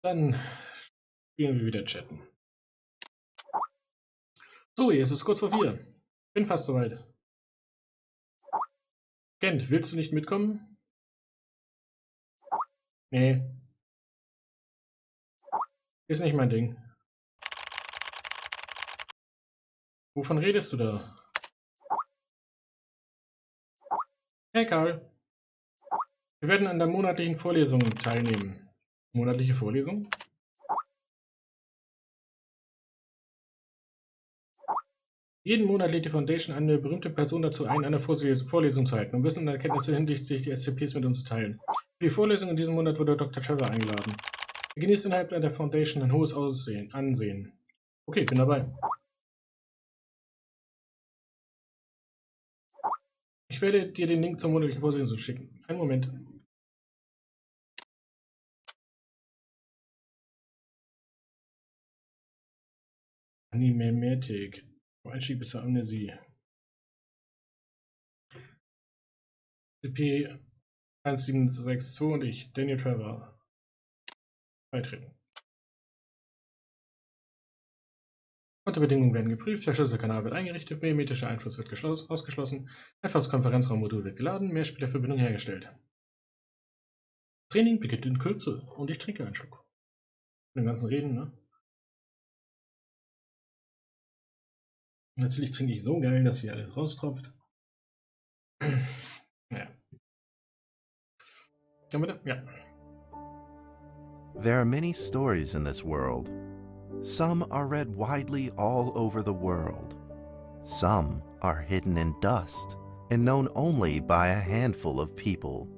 Dann spielen wir wieder chatten. So, jetzt ist es kurz vor 4. Bin fast soweit. Gent, willst du nicht mitkommen? Nee. Ist nicht mein Ding. Wovon redest du da? Hey Karl. Wir werden an der monatlichen Vorlesung teilnehmen. Monatliche Vorlesung? Jeden Monat lädt die Foundation eine berühmte Person dazu ein, eine Vorlesung zu halten, um Wissen und Erkenntnisse hinsichtlich die SCPs mit uns zu teilen. Für die Vorlesung in diesem Monat wurde Dr. Trevor eingeladen. Er genießt innerhalb der Foundation ein hohes Ansehen. Okay, bin dabei. Ich werde dir den Link zur monatlichen Vorlesung schicken. Einen Moment. Animematic. Einstieg bis zur Amnesie. SCP-1762 und ich, Danjel Trevor. Beitreten. Kontorbedingungen werden geprüft, der Schlüsselkanal wird eingerichtet, biometrischer Einfluss wird ausgeschlossen, einfaches Konferenzraummodul wird geladen, Mehrspielerverbindung hergestellt. Training beginnt in Kürze und ich trinke einen Schluck. Den ganzen Reden, ne? Natürlich trinke ich so geil, dass hier alles raustropft. Naja. Ja, bitte? Ja. There are many stories in this world. Some are read widely all over the world. Some are hidden in dust and known only by a handful of people.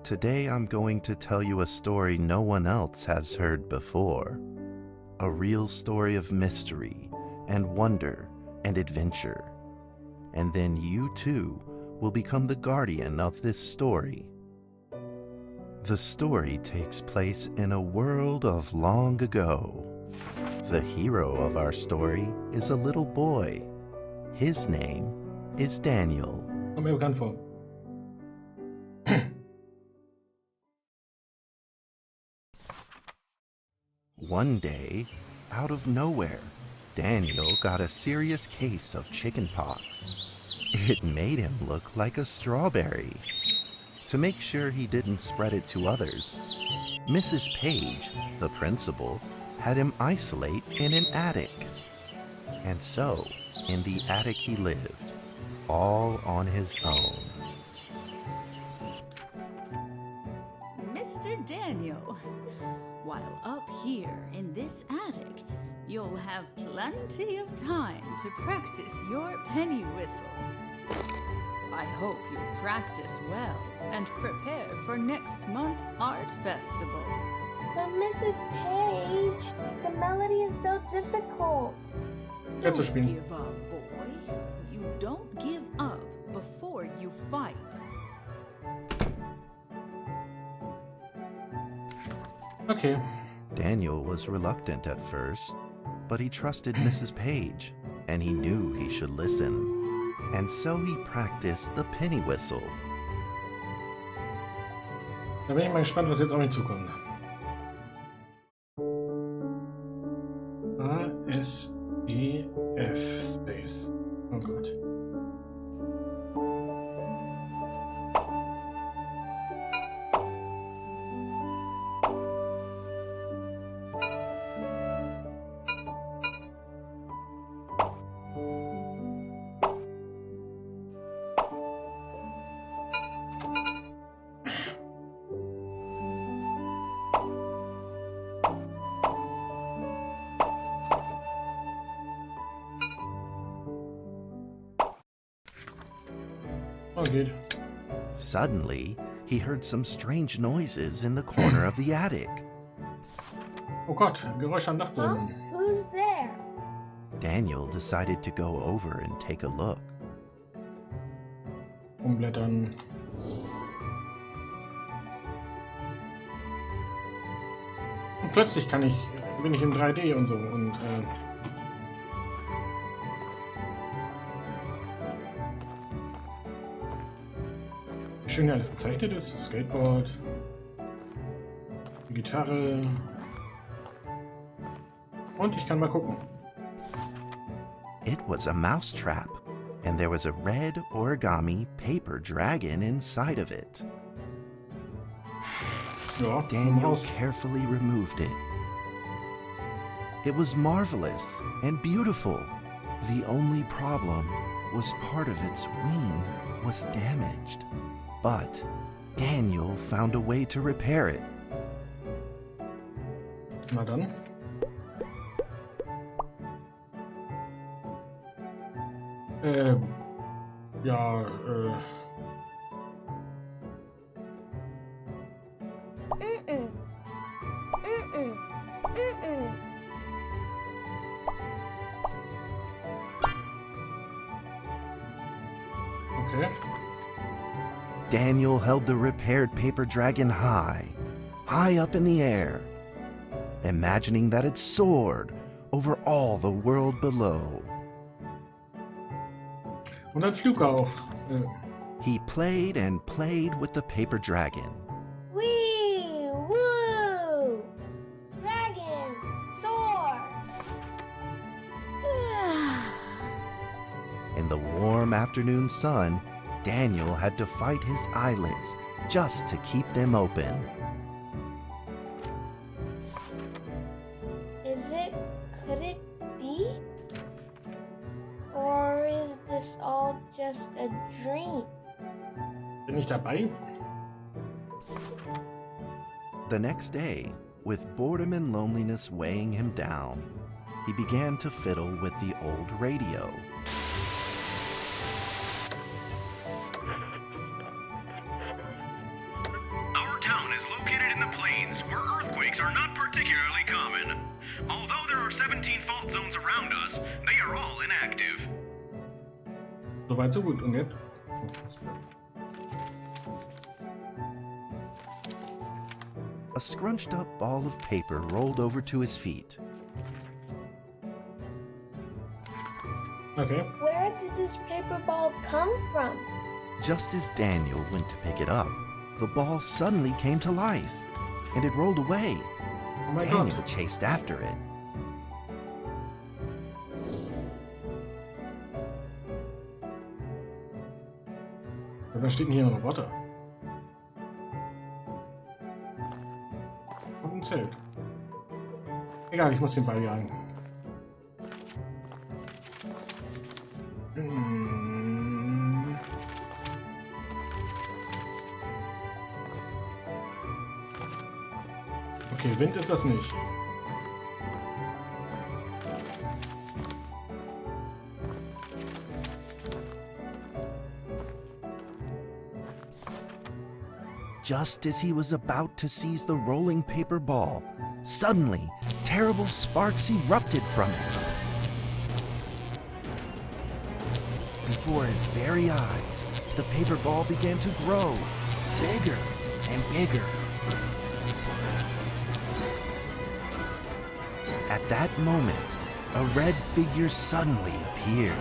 Today I'm going to tell you a story no one else has heard before. A real story of mystery and wonder and adventure. And then you too will become the guardian of this story. The story takes place in a world of long ago. The hero of our story is a little boy. His name is Danjel. Kommt mir bekannt vor. One day, out of nowhere, Danjel got a serious case of chickenpox. It made him look like a strawberry. To make sure he didn't spread it to others, Mrs. Page, the principal, had him isolate in an attic. And so, in the attic he lived, all on his own. Mr. Danjel, while up here in this attic, you'll have plenty of time to practice your penny whistle. I hope you practice well and prepare for next month's art festival. But Mrs. Page, the melody is so difficult. Jetzt zu Don't spielen. give up, boy. You don't give up before you fight. Okay. Danjel was reluctant at first, but he trusted Mrs. Page, and he knew he should listen. And so he practiced the penny whistle. Da bin ich mal gespannt, was jetzt auf mich zukommt. ASDF Space. Oh Gott. Oh, geht. Suddenly, he heard some strange noises in the corner of the attic. Oh Gott, Geräusche am Huh? Dachboden. Who's there? Danjel decided to go over and take a look. Umblättern. Und plötzlich bin ich in 3D und so und wie schön hier alles gezeichnet ist. Skateboard. Die Gitarre. Und ich kann mal gucken. It was a mousetrap, and there was a red origami paper dragon inside of it. Ja, Daniel Maus. carefully removed it. It was marvelous and beautiful. The only problem was part of its wing was damaged. But Daniel found a way to repair it. Na dann. Ja, Mm-mm. Mm-mm. Mm-mm. okay. Daniel held the repaired paper dragon high up in the air, imagining that it soared over all the world below. Und dann flog er auch. He played and played with the paper dragon. Wee! Woo! Dragon! Soar! In the warm afternoon sun, Daniel had to fight his eyelids just to keep them open. Could it be? Or is this all just a dream? Bin ich dabei? The next day, with boredom and loneliness weighing him down, he began to fiddle with the old radio. Our town is located in the plains, where earthquakes are not particularly common. Although there are 17 fault zones around us, they are all inactive. Soweit, so gut. Und jetzt? A scrunched up ball of paper rolled over to his feet. Okay. Where did this paper ball come from? Just as Daniel went to pick it up, the ball suddenly came to life, and it rolled away. Oh mein Daniel Gott. chased after it. Und dann steht denn hier ein Roboter. Und ein Zelt. Egal, ich muss den Ball jagen. Okay, Wind ist das nicht. Just as he was about to seize the rolling paper ball, suddenly, terrible sparks erupted from it. Before his very eyes, the paper ball began to grow, bigger and bigger. At that moment, a red figure suddenly appeared.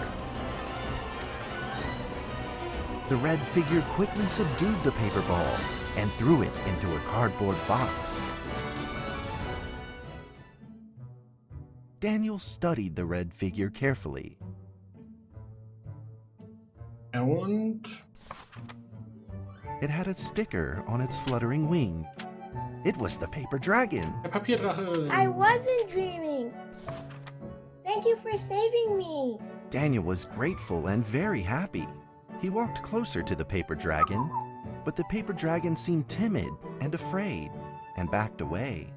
The red figure quickly subdued the paper ball and threw it into a cardboard box. Daniel studied the red figure carefully. Und It had a sticker on its fluttering wing. It was the paper dragon. der Papierdrache. I wasn't dreaming. Thank you for saving me. Daniel was grateful and very happy. He walked closer to the paper dragon, but the paper dragon seemed timid and afraid and backed away.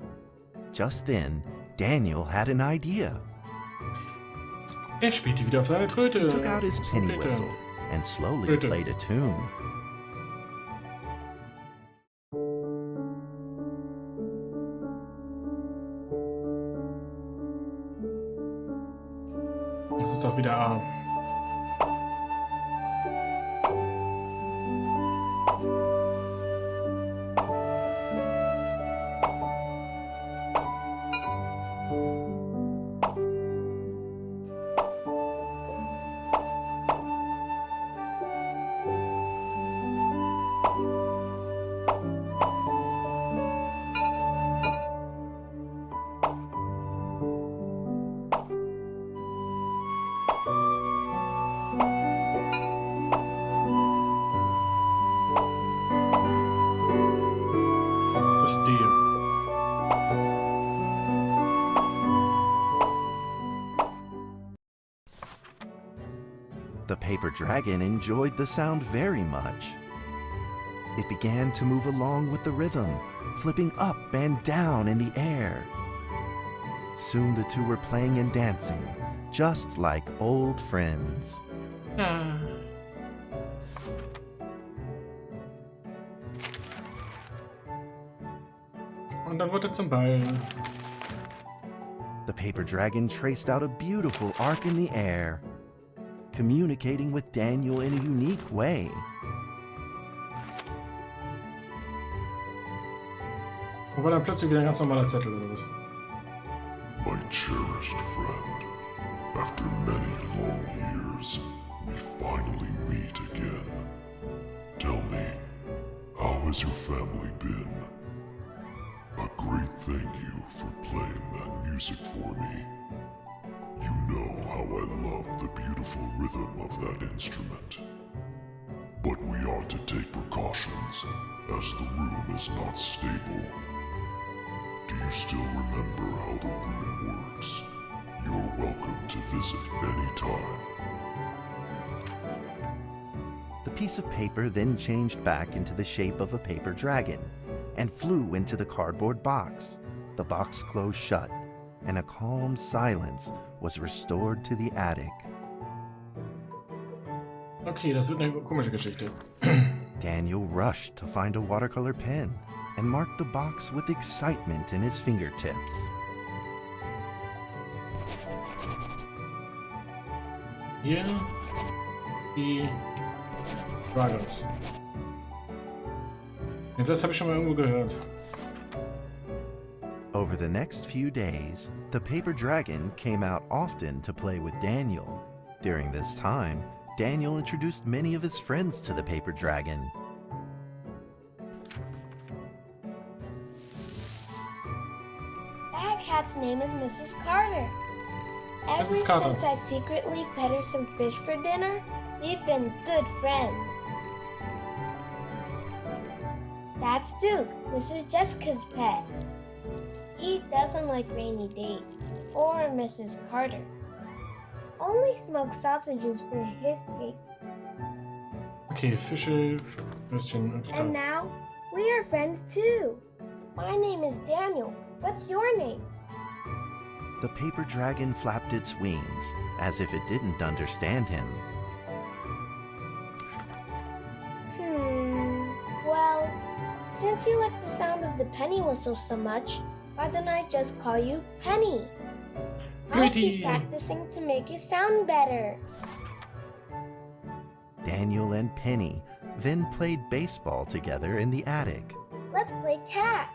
Just then, Daniel had an idea. Er spielte wieder auf seine Tröte. He took out his penny Bitte. whistle and slowly Bitte. played a tune. Das ist doch wieder A. paper dragon enjoyed the sound very much. It began to move along with the rhythm, flipping up and down in the air. Soon the two were playing and dancing, just like old friends. Und dann wurde zum Ballen. The paper dragon traced out a beautiful arc in the air, communicating with Danjel in a unique way. Und war dann plötzlich wieder ein ganz normaler Zettel oder was? My cherished friend, after many long years, we finally meet again. Tell me, how has your family been? A great thank you for playing that music for me. You know how I love the beautiful rhythm of that instrument. But we ought to take precautions, as the room is not stable. Do you still remember how the room works? You're welcome to visit anytime. The piece of paper then changed back into the shape of a paper dragon and flew into the cardboard box. The box closed shut, and a calm silence was restored to the attic. Okay, das wird eine komische Geschichte. Danjel rushed to find a watercolor pen and marked the box with excitement in his fingertips. Hier die Dragons. Ja, das habe ich schon mal irgendwo gehört. Over the next few days, the paper dragon came out often to play with Danjel. During this time, Danjel introduced many of his friends to the paper dragon. That cat's name is Mrs. Carter. Ever Mrs. Carter. since I secretly fed her some fish for dinner, we've been good friends. That's Duke, Mrs. Jessica's pet. He doesn't like rainy days or Mrs. Carter. Only smoked sausages for his taste. Okay, Fische, Würstchen und And now, we are friends too. My name is Danjel. What's your name? The paper dragon flapped its wings, as if it didn't understand him. Well, since you like the sound of the penny whistle so much, why don't I just call you Penny? I'll keep practicing to make it sound better. Danjel and Penny then played baseball together in the attic. Let's play cat.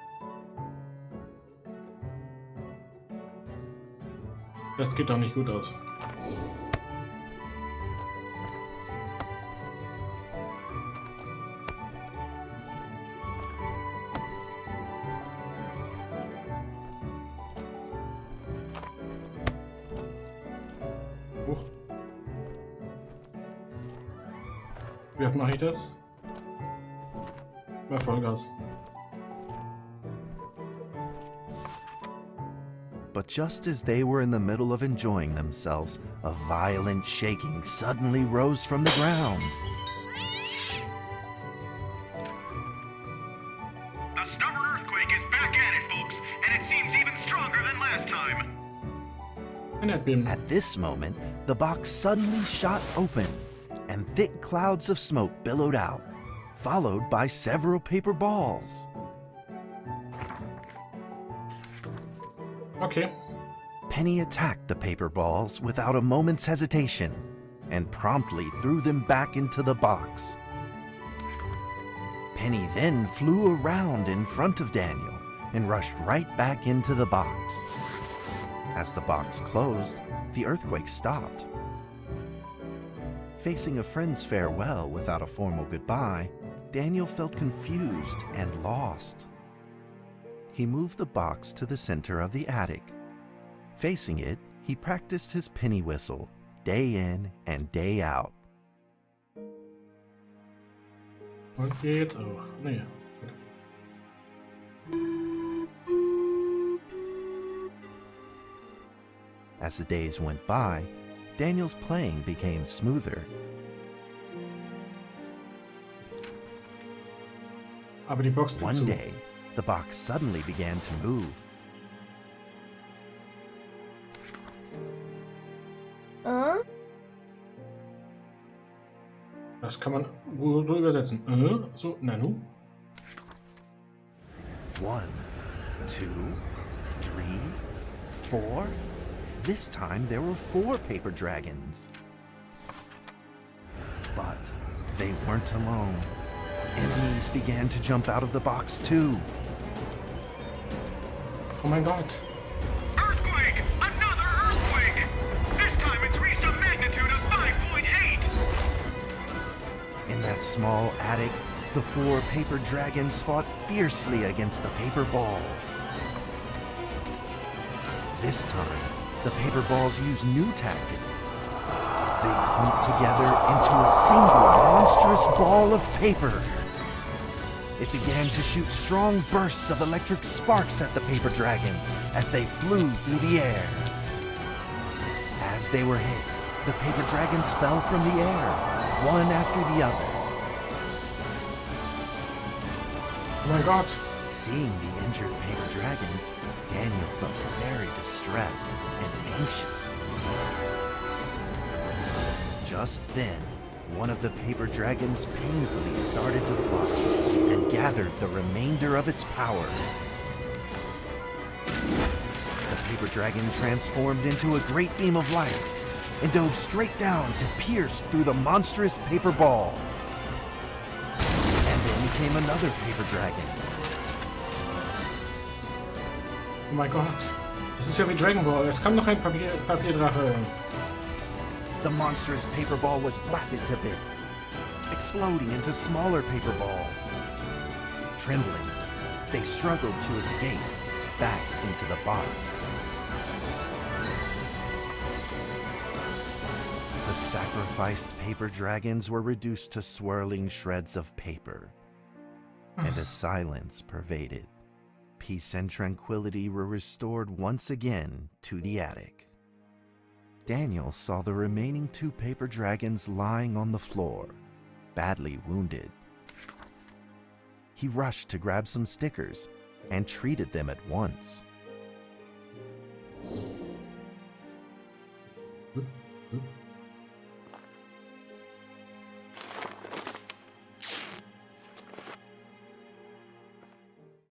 Das geht doch nicht gut aus. Wie oft mache ich das? Bei Vollgas. But just as they were in the middle of enjoying themselves, a violent shaking suddenly rose from the ground. A stubborn earthquake is back at it, folks, and it seems even stronger than last time. Ein Erdbeben. At this moment, the box suddenly shot open, and thick clouds of smoke billowed out, followed by several paper balls. Okay. Penny attacked the paper balls without a moment's hesitation and promptly threw them back into the box. Penny then flew around in front of Danjel and rushed right back into the box. As the box closed, the earthquake stopped. Facing a friend's farewell without a formal goodbye, Danjel felt confused and lost. He moved the box to the center of the attic. Facing it, he practiced his penny whistle, day in and day out. Und wir jetzt auch. Naja. As the days went by, Danjel's playing became smoother. Aber die Box blieb One zu. day, the box suddenly began to move. Das kann man so übersetzen. So, Nanu. 1, 2, 3, 4. This time there were 4 paper dragons. But they weren't alone. Enemies began to jump out of the box too. Oh mein Gott. Earthquake! Another earthquake! This time it's reached a magnitude of 5.8! In that small attic, the 4 paper dragons fought fiercely against the paper balls. This time, the paper balls used new tactics. They clumped together into a single monstrous ball of paper. It began to shoot strong bursts of electric sparks at the paper dragons as they flew through the air. As they were hit, the paper dragons fell from the air, one after the other. Oh mein Gott. Seeing the injured paper dragons, Daniel felt very distressed and anxious. Just then, one of the paper dragons painfully started to fly and gathered the remainder of its power. The paper dragon transformed into a great beam of light and dove straight down to pierce through the monstrous paper ball. And then came another paper dragon. Oh mein Gott. Das ist ja wie Dragon Ball. Es kam noch ein Papierdrache. The monstrous paper ball was blasted to bits, exploding into smaller paper balls. Trembling, they struggled to escape back into the box. The sacrificed paper dragons were reduced to swirling shreds of paper, and a silence pervaded. Peace and tranquility were restored once again to the attic. Daniel saw the remaining 2 paper dragons lying on the floor, badly wounded. He rushed to grab some stickers and treated them at once.